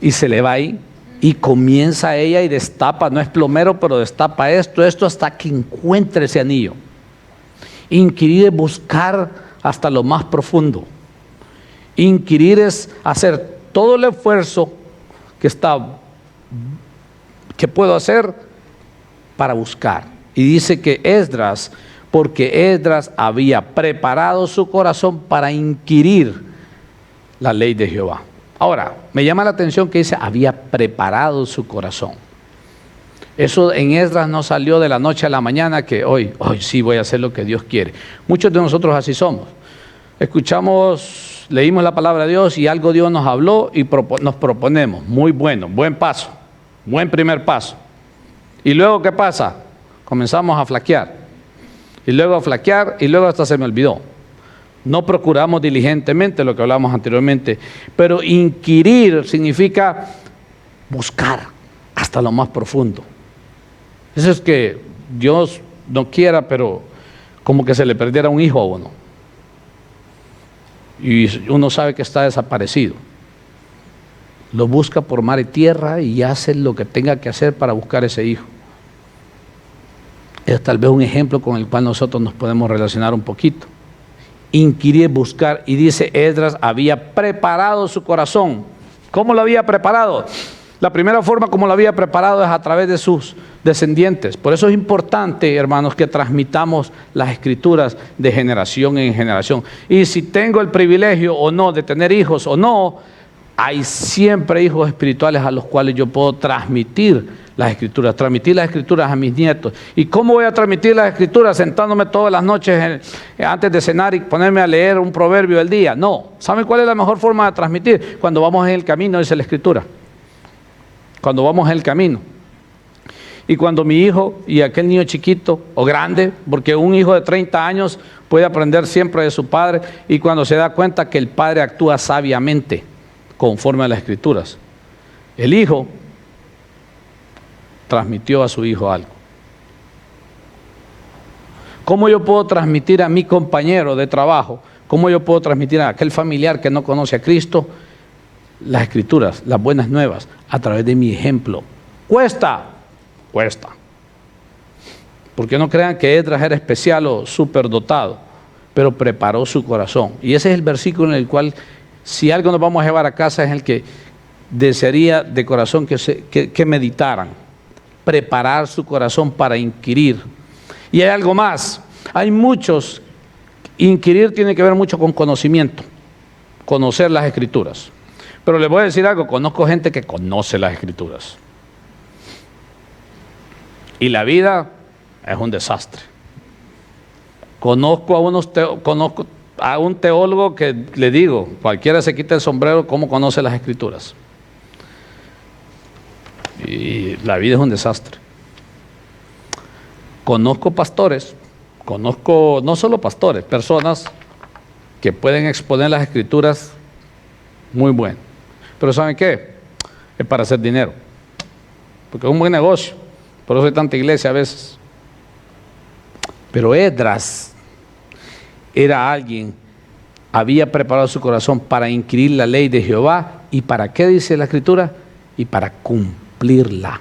y se le va ahí, y comienza ella y destapa, no es plomero, pero destapa esto hasta que encuentre ese anillo. Inquirir es buscar hasta lo más profundo. Inquirir es hacer todo el esfuerzo que puedo hacer para buscar. Y dice que Esdras, porque Esdras había preparado su corazón para inquirir la ley de Jehová. Ahora, me llama la atención que dice, había preparado su corazón. Eso en Esdras no salió de la noche a la mañana, que hoy sí voy a hacer lo que Dios quiere. Muchos de nosotros así somos. leímos la palabra de Dios y algo Dios nos habló y nos proponemos. Muy bueno, buen paso. Buen primer paso. ¿Y luego qué pasa? Comenzamos a flaquear. Y luego a flaquear y luego hasta se me olvidó. No procuramos diligentemente lo que hablamos anteriormente. Pero inquirir significa buscar hasta lo más profundo. Eso es que Dios no quiera, pero como que se le perdiera un hijo a uno. Y uno sabe que está desaparecido. Lo busca por mar y tierra y hace lo que tenga que hacer para buscar ese hijo. Es tal vez un ejemplo con el cual nosotros nos podemos relacionar un poquito. Inquirir, buscar, y dice Esdras había preparado su corazón. ¿Cómo lo había preparado? La primera forma como lo había preparado es a través de sus descendientes. Por eso es importante, hermanos, que transmitamos las escrituras de generación en generación. Y si tengo el privilegio o no de tener hijos o no, hay siempre hijos espirituales a los cuales yo puedo transmitir las escrituras a mis nietos. ¿Y cómo voy a transmitir las escrituras? Sentándome todas las noches antes de cenar y ponerme a leer un proverbio del día. No. ¿Saben cuál es la mejor forma de transmitir? Cuando vamos en el camino, dice la escritura. Cuando vamos en el camino. Y cuando mi hijo y aquel niño chiquito o grande, porque un hijo de 30 años puede aprender siempre de su padre, y cuando se da cuenta que el padre actúa sabiamente conforme a las escrituras, el hijo transmitió a su hijo algo. ¿Cómo yo puedo transmitir a mi compañero de trabajo? ¿Cómo yo puedo transmitir a aquel familiar que no conoce a Cristo las escrituras, las buenas nuevas? A través de mi ejemplo. Cuesta. Porque no crean que Esdras era especial o superdotado, pero preparó su corazón. Y ese es el versículo en el cual, si algo nos vamos a llevar a casa, es el que desearía de corazón que meditaran. Preparar su corazón para inquirir. Y hay algo más. Hay muchos. Inquirir tiene que ver mucho con conocimiento. Conocer las escrituras. Pero les voy a decir algo. Conozco gente que conoce las escrituras. Y la vida es un desastre. Conozco a un teólogo que le digo, cualquiera se quita el sombrero, ¿cómo conoce las escrituras? Y la vida es un desastre. Conozco pastores, no solo pastores, personas que pueden exponer las escrituras muy bien. Pero ¿saben qué? Es para hacer dinero. Porque es un buen negocio. Por eso hay tanta iglesia a veces. Pero Esdras era alguien, había preparado su corazón para inquirir la ley de Jehová. ¿Y para qué dice la escritura? Y para cumplirla.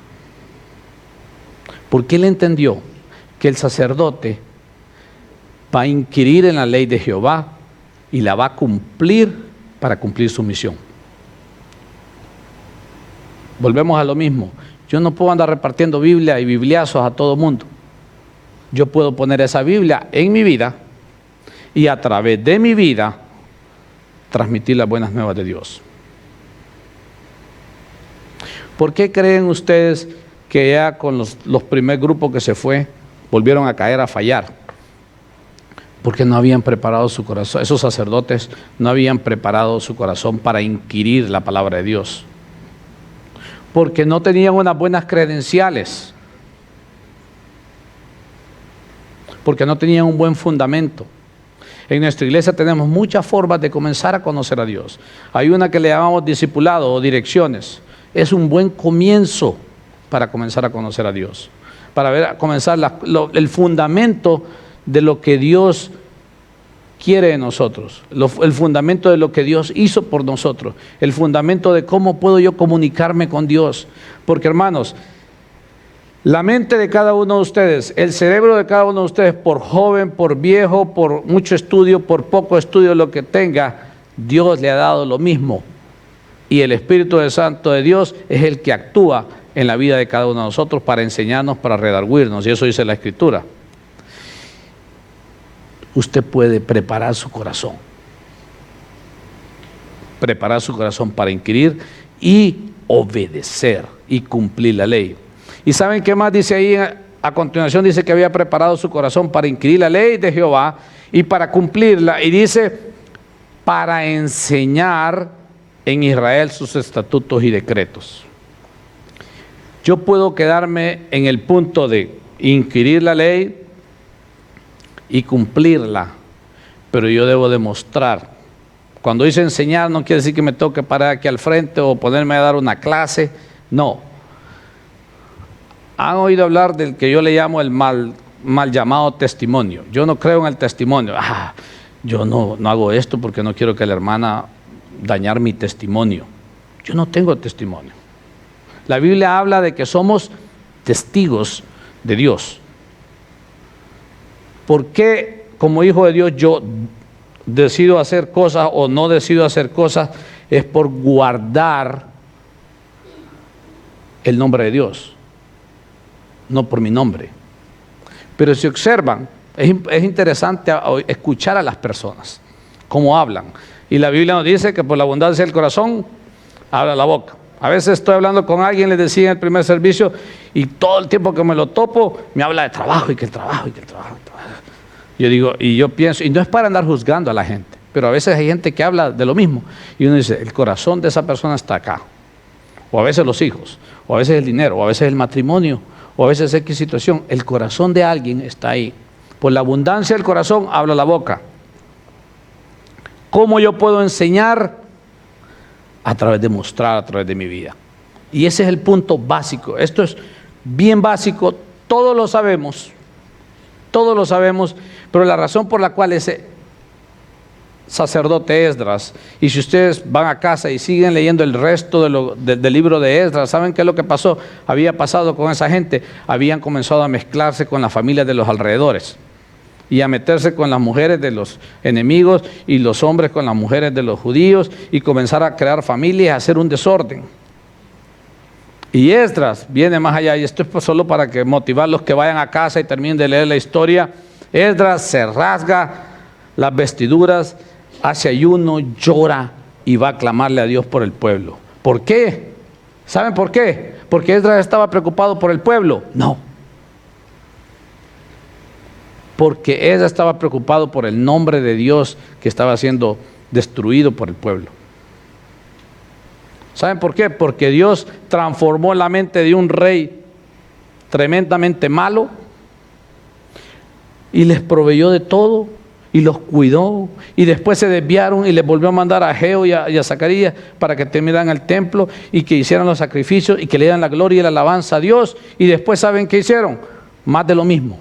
Porque él entendió que el sacerdote va a inquirir en la ley de Jehová y la va a cumplir para cumplir su misión. Volvemos a lo mismo. Yo no puedo andar repartiendo Biblia y bibliazos a todo mundo. Yo puedo poner esa Biblia en mi vida y a través de mi vida transmitir las buenas nuevas de Dios. ¿Por qué creen ustedes que ya con los primer grupos que se fue, volvieron a caer, a fallar? Porque no habían preparado su corazón. Esos sacerdotes no habían preparado su corazón para inquirir la palabra de Dios. Porque no tenían unas buenas credenciales. Porque no tenían un buen fundamento. En nuestra iglesia tenemos muchas formas de comenzar a conocer a Dios. Hay una que le llamamos discipulado o direcciones. Es un buen comienzo para comenzar a conocer a Dios. Para comenzar el fundamento de lo que Dios quiere de nosotros. El fundamento de lo que Dios hizo por nosotros. El fundamento de cómo puedo yo comunicarme con Dios. Porque, hermanos, la mente de cada uno de ustedes, el cerebro de cada uno de ustedes, por joven, por viejo, por mucho estudio, por poco estudio, lo que tenga, Dios le ha dado lo mismo. Y el Espíritu Santo de Dios es el que actúa en la vida de cada uno de nosotros para enseñarnos, para redarguirnos. Y eso dice la Escritura. Usted puede preparar su corazón. Preparar su corazón para inquirir y obedecer y cumplir la ley. ¿Y saben qué más dice ahí? A continuación dice que había preparado su corazón para inquirir la ley de Jehová y para cumplirla. Y dice, para enseñar en Israel sus estatutos y decretos. Yo puedo quedarme en el punto de inquirir la ley y cumplirla, pero yo debo demostrar. Cuando dice enseñar, no quiere decir que me toque parar aquí al frente o ponerme a dar una clase, no. Han oído hablar del que yo le llamo el mal llamado testimonio. Yo no creo en el testimonio. Yo no hago esto porque no quiero que la hermana dañar mi testimonio. Yo no tengo testimonio. La Biblia habla de que somos testigos de Dios. ¿Por qué como hijo de Dios yo decido hacer cosas o no decido hacer cosas? Es por guardar el nombre de Dios, no por mi nombre. Pero si observan, es interesante escuchar a las personas, cómo hablan. Y la Biblia nos dice que por la abundancia del corazón habla la boca. A veces estoy hablando con alguien, les decía en el primer servicio, y todo el tiempo que me lo topo, me habla de trabajo, y que el trabajo, y que el trabajo. Yo digo, y yo pienso, y no es para andar juzgando a la gente, pero a veces hay gente que habla de lo mismo, y uno dice, el corazón de esa persona está acá. O a veces los hijos, o a veces el dinero, o a veces el matrimonio, o a veces X situación. El corazón de alguien está ahí. Por la abundancia del corazón habla la boca. ¿Cómo yo puedo enseñar? A través de mostrar, a través de mi vida. Y ese es el punto básico. Esto es bien básico, todos lo sabemos, pero la razón por la cual ese sacerdote Esdras, y si ustedes van a casa y siguen leyendo el resto del libro de Esdras, ¿saben qué es lo que pasó? Había pasado con esa gente, habían comenzado a mezclarse con las familias de los alrededores y a meterse con las mujeres de los enemigos y los hombres con las mujeres de los judíos y comenzar a crear familias, a hacer un desorden. Y Esdras viene más allá, y esto es solo para que motivar los que vayan a casa y terminen de leer la historia. Esdras se rasga las vestiduras, hace ayuno, llora y va a clamarle a Dios por el pueblo. ¿Por qué? ¿Saben por qué? ¿Porque Esdras estaba preocupado por el pueblo? No. Porque Esdras estaba preocupado por el nombre de Dios que estaba siendo destruido por el pueblo. ¿Saben por qué? Porque Dios transformó la mente de un rey tremendamente malo y les proveyó de todo y los cuidó, y después se desviaron y les volvió a mandar a Ageo y a Zacarías para que terminaran el templo y que hicieran los sacrificios y que le dieran la gloria y la alabanza a Dios. Y después, ¿saben qué hicieron? Más de lo mismo.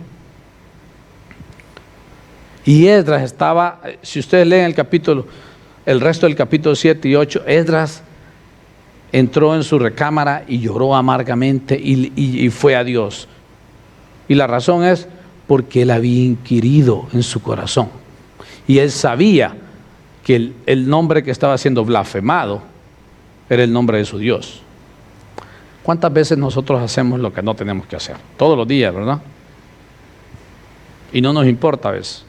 Y Esdras estaba, si ustedes leen el resto del capítulo 7 y 8, Esdras entró en su recámara y lloró amargamente y fue a Dios. Y la razón es porque él había inquirido en su corazón. Y él sabía que el nombre que estaba siendo blasfemado era el nombre de su Dios. ¿Cuántas veces nosotros hacemos lo que no tenemos que hacer? Todos los días, ¿verdad? Y no nos importa a veces.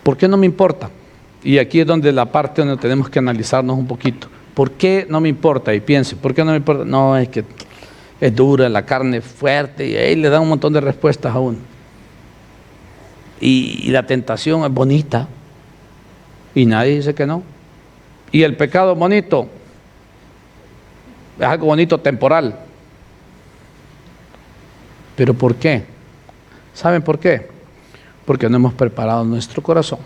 ¿Por qué no me importa? Y aquí es donde la parte donde tenemos que analizarnos un poquito. ¿Por qué no me importa? Y piense, ¿por qué no me importa? No, es que es dura, la carne es fuerte, y ahí le dan un montón de respuestas a uno. Y la tentación es bonita, y nadie dice que no. Y el pecado es bonito, es algo bonito temporal. ¿Pero por qué? ¿Saben por qué? Porque no hemos preparado nuestro corazón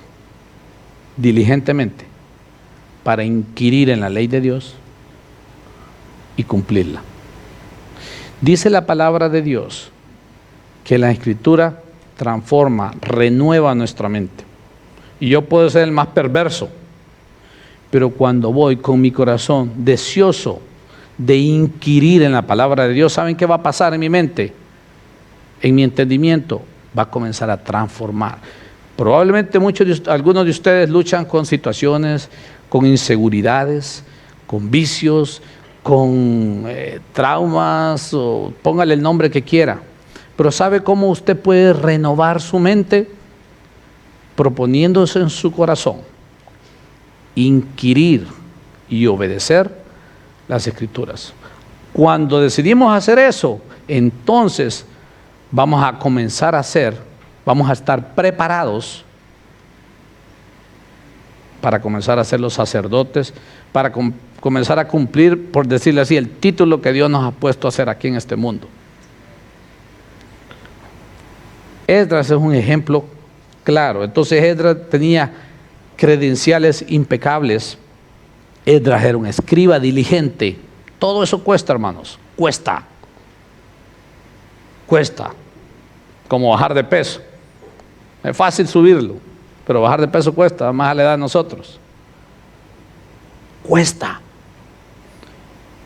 diligentemente para inquirir en la ley de Dios y cumplirla. Dice la palabra de Dios que la Escritura transforma, renueva nuestra mente. Y yo puedo ser el más perverso, pero cuando voy con mi corazón deseoso de inquirir en la palabra de Dios, ¿saben qué va a pasar en mi mente? En mi entendimiento va a comenzar a transformar. Probablemente algunos de ustedes luchan con situaciones, con inseguridades, con vicios, con traumas, o póngale el nombre que quiera. Pero ¿sabe cómo usted puede renovar su mente? Proponiéndose en su corazón inquirir y obedecer las Escrituras. Cuando decidimos hacer eso, entonces vamos a comenzar a estar preparados para comenzar a ser los sacerdotes, para comenzar a cumplir, por decirle así, el título que Dios nos ha puesto a hacer aquí en este mundo. Esdras es un ejemplo claro. Entonces Esdras tenía credenciales impecables. Esdras era un escriba diligente. Todo eso cuesta, hermanos, cuesta. Cuesta. Como bajar de peso. Es fácil subirlo, pero bajar de peso cuesta, más a la edad de nosotros. Cuesta.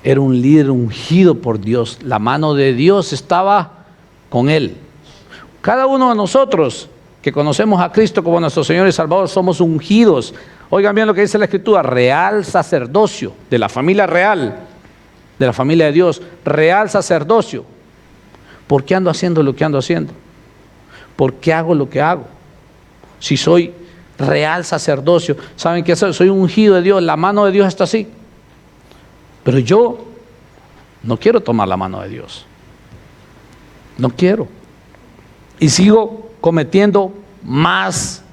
Era un líder ungido por Dios. La mano de Dios estaba con él. Cada uno de nosotros que conocemos a Cristo como nuestro Señor y Salvador somos ungidos. Oigan bien lo que dice la Escritura: real sacerdocio, de la familia real, de la familia de Dios, real sacerdocio. ¿Por qué ando haciendo lo que ando haciendo? ¿Por qué hago lo que hago? Si soy real sacerdocio, ¿saben qué soy? Soy ungido de Dios, la mano de Dios está así. Pero yo no quiero tomar la mano de Dios. No quiero. Y sigo cometiendo más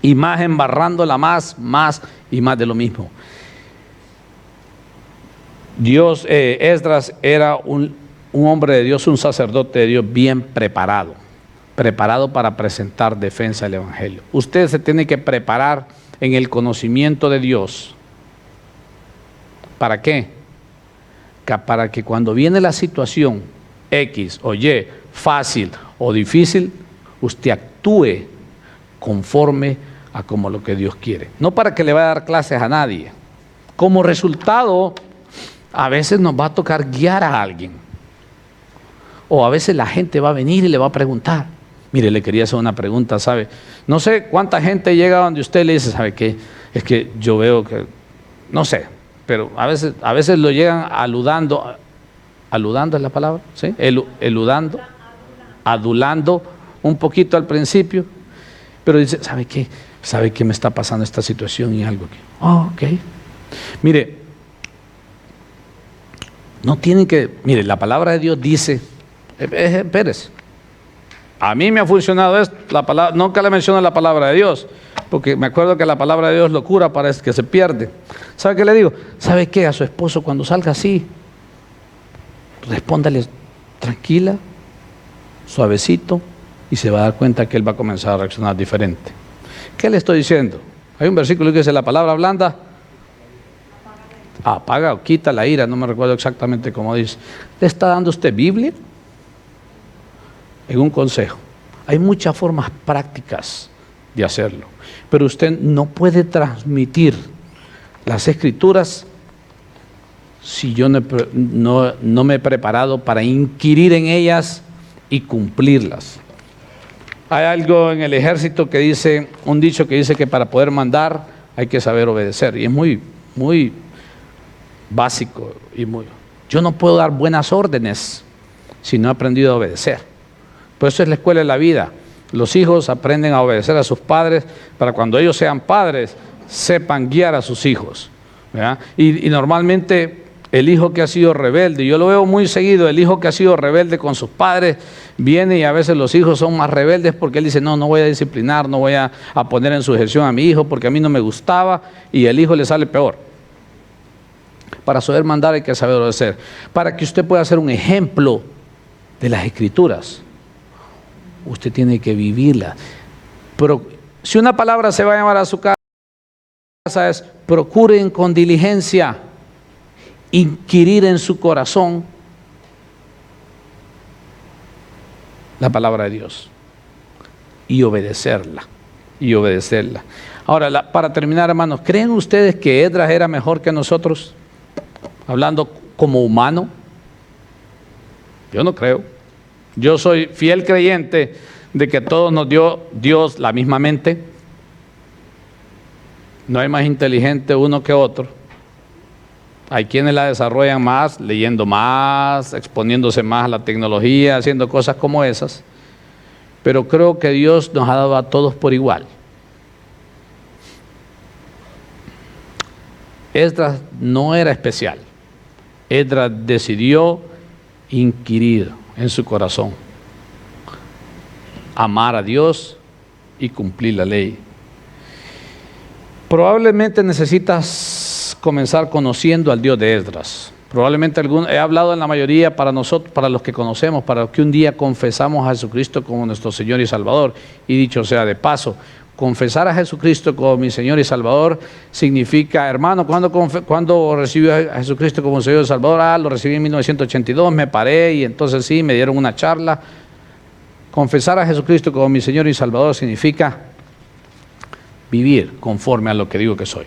y más, embarrándola más y más de lo mismo. Esdras era un hombre de Dios, un sacerdote de Dios bien preparado para presentar defensa del Evangelio. Usted se tiene que preparar en el conocimiento de Dios. ¿Para qué? Para que cuando viene la situación X o Y, fácil o difícil, usted actúe conforme a como lo que Dios quiere. No para que le vaya a dar clases a nadie. Como resultado, a veces nos va a tocar guiar a alguien. O a veces la gente va a venir y le va a preguntar. Mire, le quería hacer una pregunta, ¿sabe? No sé cuánta gente llega donde usted le dice, ¿sabe qué? Es que yo veo que, no sé, pero a veces lo llegan aludando. ¿Aludando es la palabra? ¿Sí? Eludando, adulando un poquito al principio, pero dice, ¿sabe qué? ¿Sabe qué me está pasando esta situación y algo que? Oh, ok. Mire, no tienen que, mire, la palabra de Dios dice, espérese, a mí me ha funcionado esto, nunca le menciono la palabra de Dios, porque me acuerdo que la palabra de Dios es locura, parece que se pierde. ¿Sabe qué le digo? ¿Sabe qué? A su esposo cuando salga así, respóndale tranquila, suavecito, y se va a dar cuenta que él va a comenzar a reaccionar diferente. ¿Qué le estoy diciendo? Hay un versículo que dice, la palabra blanda apaga o quita la ira, no me recuerdo exactamente cómo dice. ¿Le está dando usted Biblia? En un consejo. Hay muchas formas prácticas de hacerlo, pero usted no puede transmitir las Escrituras si yo no me he preparado para inquirir en ellas y cumplirlas. Hay algo en el ejército que dice, un dicho que dice que para poder mandar hay que saber obedecer, y es muy, muy básico. Yo no puedo dar buenas órdenes si no he aprendido a obedecer. Por eso es la escuela de la vida. Los hijos aprenden a obedecer a sus padres para cuando ellos sean padres sepan guiar a sus hijos, ¿verdad? Y normalmente el hijo que ha sido rebelde, yo lo veo muy seguido, el hijo que ha sido rebelde con sus padres viene, y a veces los hijos son más rebeldes porque él dice, no voy a disciplinar, no voy a poner en sujeción a mi hijo porque a mí no me gustaba, y el hijo le sale peor. Para saber mandar hay que saber obedecer. Para que usted pueda ser un ejemplo de las Escrituras, usted tiene que vivirla. Pero si una palabra se va a llamar a su casa es, procuren con diligencia inquirir en su corazón la palabra de Dios y obedecerla. Ahora, para terminar, hermanos, ¿creen ustedes que Esdras era mejor que nosotros? Hablando como humano. Yo no creo. Yo soy fiel creyente de que todos nos dio Dios la misma mente. No hay más inteligente uno que otro. Hay quienes la desarrollan más, leyendo más, exponiéndose más a la tecnología, haciendo cosas como esas. Pero creo que Dios nos ha dado a todos por igual. Esdras no era especial. Esdras decidió inquirir en su corazón, amar a Dios y cumplir la ley. Probablemente necesitas comenzar conociendo al Dios de Esdras. Probablemente he hablado en la mayoría para nosotros, para los que conocemos, para los que un día confesamos a Jesucristo como nuestro Señor y Salvador. Y dicho sea de paso, confesar a Jesucristo como mi Señor y Salvador significa, hermano, ¿cuándo recibí a Jesucristo como Señor y Salvador? Lo recibí en 1982, me paré y entonces sí, me dieron una charla. Confesar a Jesucristo como mi Señor y Salvador significa vivir conforme a lo que digo que soy.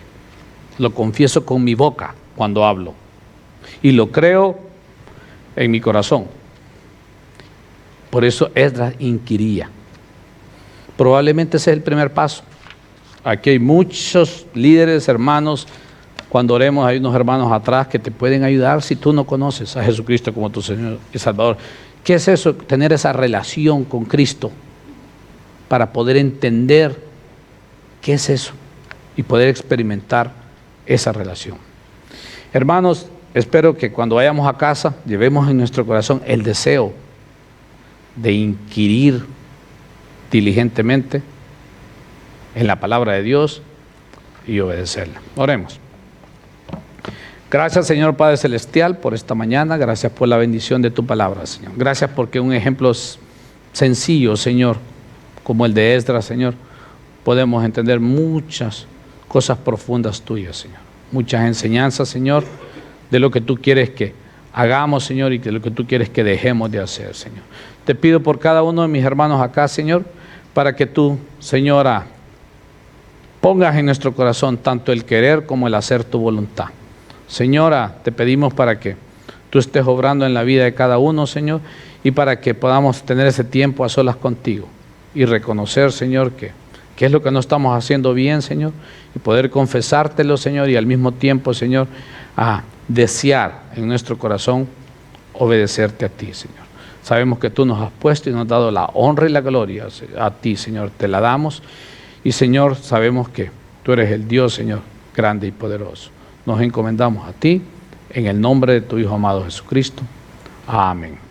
Lo confieso con mi boca cuando hablo y lo creo en mi corazón. Por eso Esdras inquiría. Probablemente ese es el primer paso. Aquí hay muchos líderes, hermanos. Cuando oremos hay unos hermanos atrás que te pueden ayudar si tú no conoces a Jesucristo como tu Señor y Salvador. ¿Qué es eso? Tener esa relación con Cristo para poder entender qué es eso y poder experimentar esa relación. Hermanos, espero que cuando vayamos a casa llevemos en nuestro corazón el deseo de inquirir diligentemente en la palabra de Dios y obedecerla. Oremos. Gracias, Señor Padre Celestial, por esta mañana. Gracias por la bendición de tu palabra, Señor. Gracias porque un ejemplo sencillo, Señor, como el de Esdras, Señor, podemos entender muchas cosas profundas tuyas, Señor. Muchas enseñanzas, Señor, de lo que tú quieres que hagamos, Señor, y de lo que tú quieres que dejemos de hacer, Señor. Te pido por cada uno de mis hermanos acá, Señor, para que tú, Señora, pongas en nuestro corazón tanto el querer como el hacer tu voluntad. Señora, te pedimos para que tú estés obrando en la vida de cada uno, Señor, y para que podamos tener ese tiempo a solas contigo y reconocer, Señor, que es lo que no estamos haciendo bien, Señor, y poder confesártelo, Señor, y al mismo tiempo, Señor, a desear en nuestro corazón obedecerte a ti, Señor. Sabemos que tú nos has puesto y nos has dado la honra y la gloria a ti, Señor, te la damos. Y, Señor, sabemos que tú eres el Dios, Señor, grande y poderoso. Nos encomendamos a ti, en el nombre de tu Hijo amado Jesucristo. Amén.